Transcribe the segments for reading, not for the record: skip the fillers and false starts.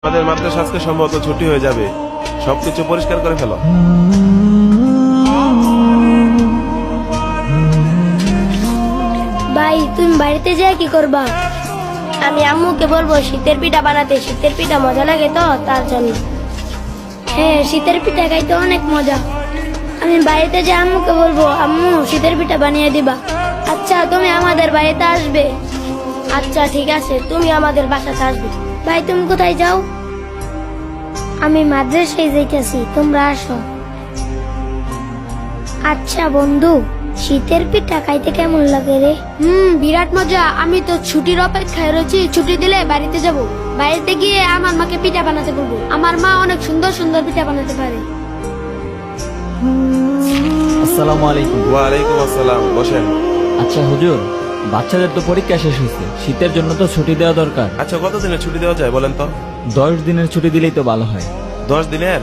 আমাদের মাদ্রাসা আজকে সম্ভবত ছুটি হয়ে যাবে, সবকিছু পরিষ্কার করে ফেলো। ভাই তুমি বাড়িতে যাই কি করবা? আমি আম্মুকে বলবো শীতের পিঠা বানাতে, শীতের পিঠা মজা লাগে তো তার জন্য। হ্যাঁ, শীতের পিঠা খাইতে অনেক মজা। আমি বাড়িতে যে আম্মুকে বলবো আম্মু শীতের পিঠা বানিয়ে দিবা। আচ্ছা তুমি আমাদের বাড়িতে আসবে? আচ্ছা ঠিক আছে, তুমি আমাদের বাসাতে আসবে। ভাই তুমি কোথায় যাও? আমি মাদ্রাসায় যাইতেছি, তোমরা আসো। আচ্ছা বন্ধু, শীতের পিঠা খাইতে কেমন লাগে রে? বিরাট মজা। আমি তো ছুটির অপেক্ষায় রয়েছি, ছুটি দিলে বাড়িতে যাব। বাড়িতে গিয়ে আমার মাকে পিঠা বানাতে বলবো। আমার মা অনেক সুন্দর সুন্দর পিঠা বানাতে পারে। আসসালামু আলাইকুম। ওয়ালাইকুম আসসালাম, বসেন। আচ্ছা হুজুর, বাচ্চাদের তো পরীক্ষা শেষ হয়েছে, শীতের জন্য তো ছুটি দেওয়া দরকার। আচ্ছা কতদিনের ছুটি দেওয়া যায় বলেন তো? 10 দিনের ছুটি দিলেই তো ভালো হয়। 10 দিনের?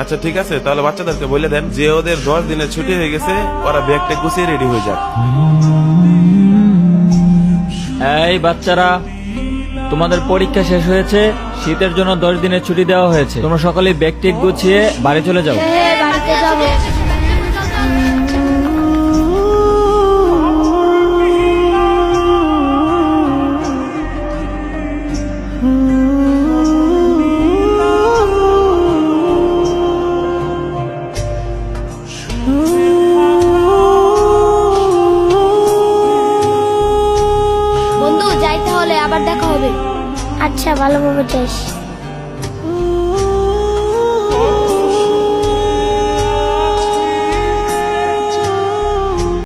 আচ্ছা ঠিক আছে, তাহলে বাচ্চাদেরকে বলে দেন যে ওদের 10 দিনের ছুটি হয়ে গেছে, ওরা ব্যাগটা গুছিয়ে রেডি হয়ে যাক। এই বাচ্চারা, তোমাদের পরীক্ষা শেষ হয়েছে, শীতের জন্য 10 দিনের ছুটি দেওয়া হয়েছে। তোমরা সকলে ব্যাগ টেক গুছিয়ে বাড়ি চলে যাও। হ্যাঁ বাড়িতে যাব। বন্ধু যাই তাহলে, আবার দেখা হবে। আচ্ছা ভালোভাবে যাস।